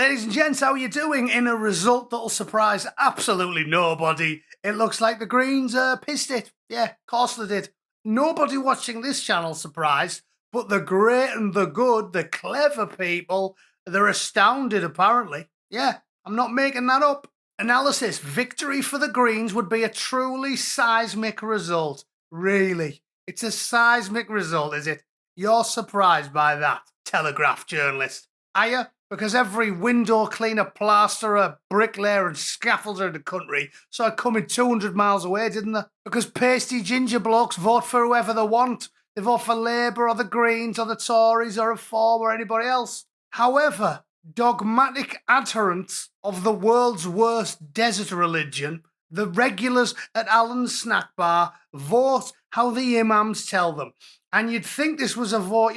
Ladies and gents, how are you doing? In a result that'll surprise absolutely nobody, it looks like the Greens pissed it. Yeah, of course they did. Nobody watching this channel surprised, but the great and the good, the clever people, they're astounded apparently. Yeah, I'm not making that up. Analysis: victory for the Greens would be a truly seismic result. Really? It's a seismic result, is it? You're surprised by that, Telegraph journalist. Are you? Because every window cleaner, plasterer, bricklayer and scaffolder in the country saw it coming 200 miles away, didn't they? Because pasty ginger blokes vote for whoever they want. They vote for Labour or the Greens or the Tories or Reform or anybody else. However, dogmatic adherents of the world's worst desert religion, the regulars at Allen's snack bar, vote how the imams tell them. And you'd think this was a vote,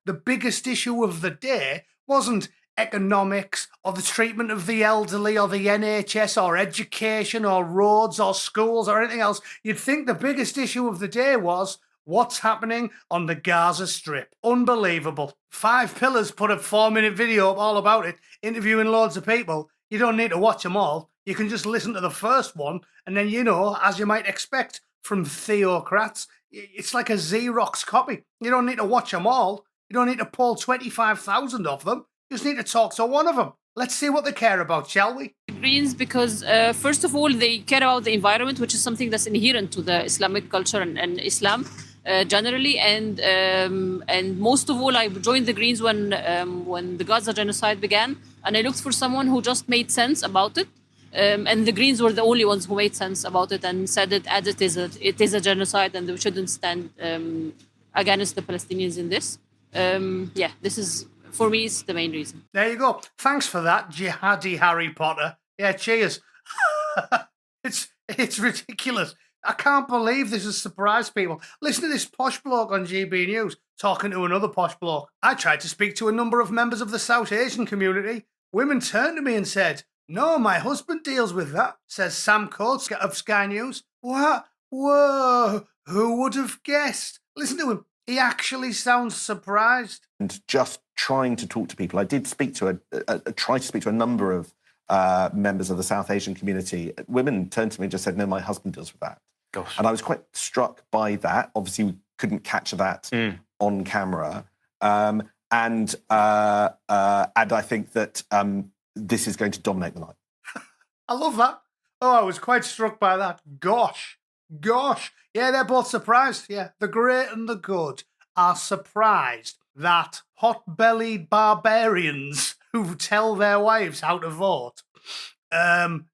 the biggest issue of the day wasn't economics or the treatment of the elderly or the NHS or education or roads or schools or anything else. You'd think the biggest issue of the day was what's happening on the Gaza Strip. Unbelievable. 5 Pillars put a 4-minute video up all about it, interviewing loads of people. You don't need to watch them all. You can just listen to the first one, and then, as you might expect from theocrats, it's like a Xerox copy. You don't need to watch them all. You don't need to pull 25,000 of them. You just need to talk to one of them. Let's see what they care about, shall we? Greens, because first of all, they care about the environment, which is something that's inherent to the Islamic culture and Islam generally. And most of all, I joined the Greens when the Gaza genocide began, and I looked for someone who just made sense about it. And the Greens were the only ones who made sense about it and said it as it is a genocide, and we shouldn't stand against the Palestinians in this. This is, for me, it's the main reason. There you go. Thanks for that, jihadi Harry Potter. Yeah, cheers. It's ridiculous. I can't believe this has surprised people. Listen to this posh bloke on GB News talking to another posh bloke. I tried to speak to a number of members of the South Asian community. Women turned to me and said, "No, my husband deals with that," says Sam Coates of Sky News. What? Whoa, who would have guessed? Listen to him. He actually sounds surprised. And just trying to talk to people. I did speak to try to speak to a number of members of the South Asian community. Women turned to me and just said, "No, my husband deals with that." Gosh. And I was quite struck by that. Obviously, we couldn't capture that on camera. And I think that this is going to dominate the night. I love that. Oh, I was quite struck by that. Gosh. Yeah, they're both surprised. Yeah, the great and the good are surprised that hot-bellied barbarians who tell their wives how to vote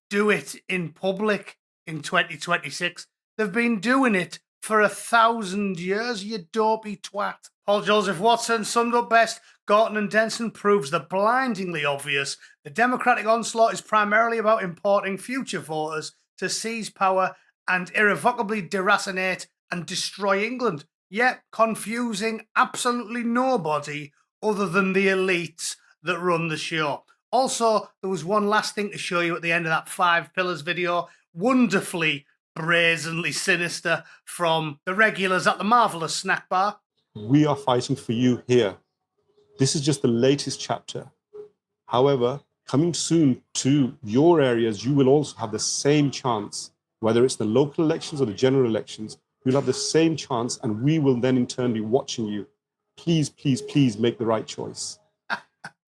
do it in public in 2026. They've been doing it for 1,000 years, you dopey twat. Paul Joseph Watson summed up best: Gorton and Denton proves the blindingly obvious. The democratic onslaught is primarily about importing future voters to seize power and irrevocably deracinate and destroy England, yet confusing absolutely nobody other than the elites that run the show. Also, there was one last thing to show you at the end of that 5 Pillars video, wonderfully brazenly sinister, from the regulars at the marvellous snack bar. We are fighting for you here. This is just the latest chapter. However, coming soon to your areas, you will also have the same chance. Whether it's the local elections or the general elections, you'll have the same chance, and we will then in turn be watching you. Please, please, please make the right choice.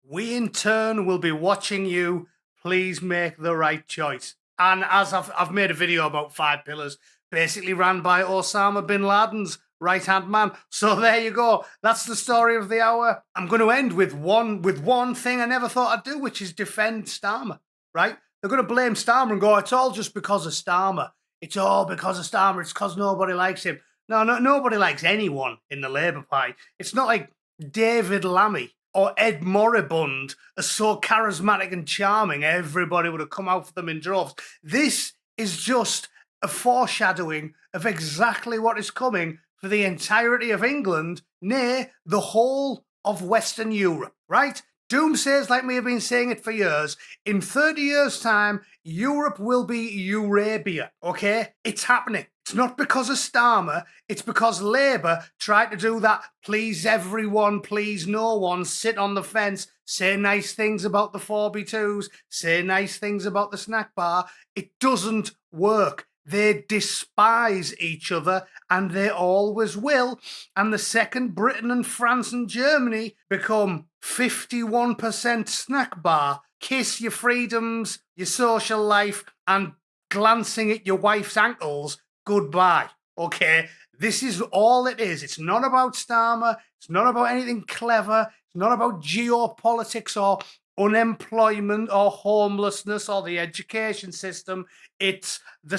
We in turn will be watching you. Please make the right choice. And as I've made a video about 5 Pillars, basically ran by Osama bin Laden's right-hand man. So there you go. That's the story of the hour. I'm going to end with one thing I never thought I'd do, which is defend Starmer, right? They're going to blame Starmer and go, it's all just because of Starmer. It's all because of Starmer. It's because nobody likes him. No, nobody likes anyone in the Labour Party. It's not like David Lammy or Ed Moribund are so charismatic and charming, everybody would have come out for them in droves. This is just a foreshadowing of exactly what is coming for the entirety of England, nay, the whole of Western Europe, right? Doomsayers like me have been saying it for years. In 30 years' time, Europe will be Eurabia, okay? It's happening. It's not because of Starmer. It's because Labour tried to do that please everyone, please no one, sit on the fence, say nice things about the 4B2s, say nice things about the snack bar. It doesn't work. They despise each other, and they always will. And the second Britain and France and Germany become 51% snack bar, kiss your freedoms, your social life, and glancing at your wife's ankles, goodbye. Okay? This is all it is. It's not about Starmer. It's not about anything clever. It's not about geopolitics or unemployment or homelessness or the education system. It's the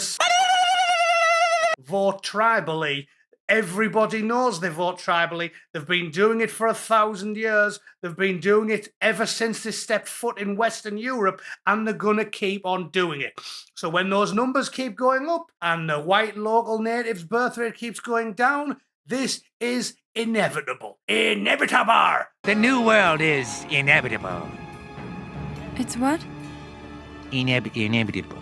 vote tribally. Everybody knows they vote tribally. They've been doing it for 1,000 years. They've been doing it ever since they stepped foot in Western Europe, and they're going to keep on doing it. So when those numbers keep going up and the white local natives' birth rate keeps going down, this is inevitable. Inevitable. The new world is inevitable. It's what? Inevitable.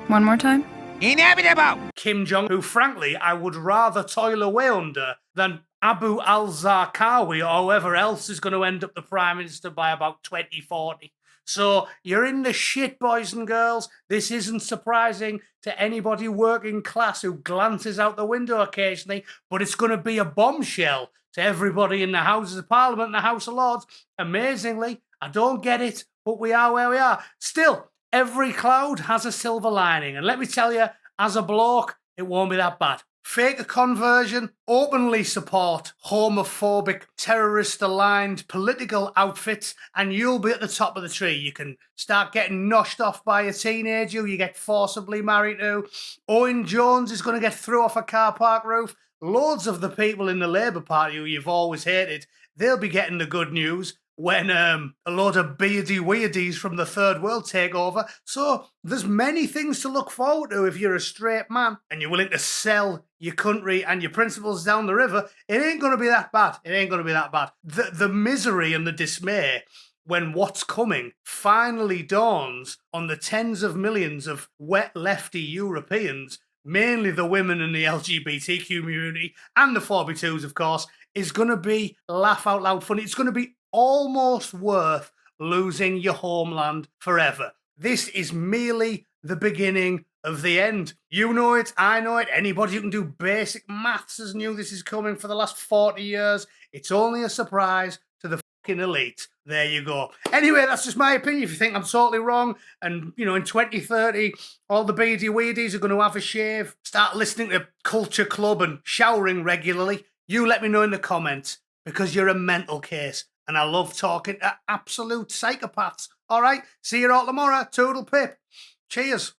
One more time? Inevitable! Kim Jong, who frankly I would rather toil away under than Abu al-Zarqawi or whoever else is going to end up the Prime Minister by about 2040. So you're in the shit, boys and girls. This isn't surprising to anybody working class who glances out the window occasionally, but it's going to be a bombshell to everybody in the Houses of Parliament and the House of Lords. Amazingly, I don't get it, but we are where we are. Still, every cloud has a silver lining. And let me tell you, as a bloke, it won't be that bad. Fake a conversion, openly support homophobic, terrorist-aligned political outfits, and you'll be at the top of the tree. You can start getting noshed off by a teenager who you get forcibly married to. Owen Jones is going to get thrown off a car park roof. Loads of the people in the Labour Party who you've always hated, they'll be getting the good news when a load of beardy weirdies from the third world take over. So there's many things to look forward to if you're a straight man and you're willing to sell your country and your principles down the river. It ain't going to be that bad. It ain't going to be that bad. The misery and the dismay when what's coming finally dawns on the tens of millions of wet lefty Europeans, mainly the women and the LGBT community and the 4B2s, of course, is going to be laugh out loud funny. It's going to be almost worth losing your homeland forever. This is merely the beginning of the end. You know it, I know it. Anybody who can do basic maths has knew this is coming for the last 40 years. It's only a surprise to the fucking elite. There you go. Anyway, that's just my opinion. If you think I'm totally wrong, and, you know, in 2030, all the beady weirdies are going to have a shave, start listening to Culture Club and showering regularly, you let me know in the comments, because you're a mental case. And I love talking to absolute psychopaths. All right, see you all tomorrow. Toodle pip. Cheers.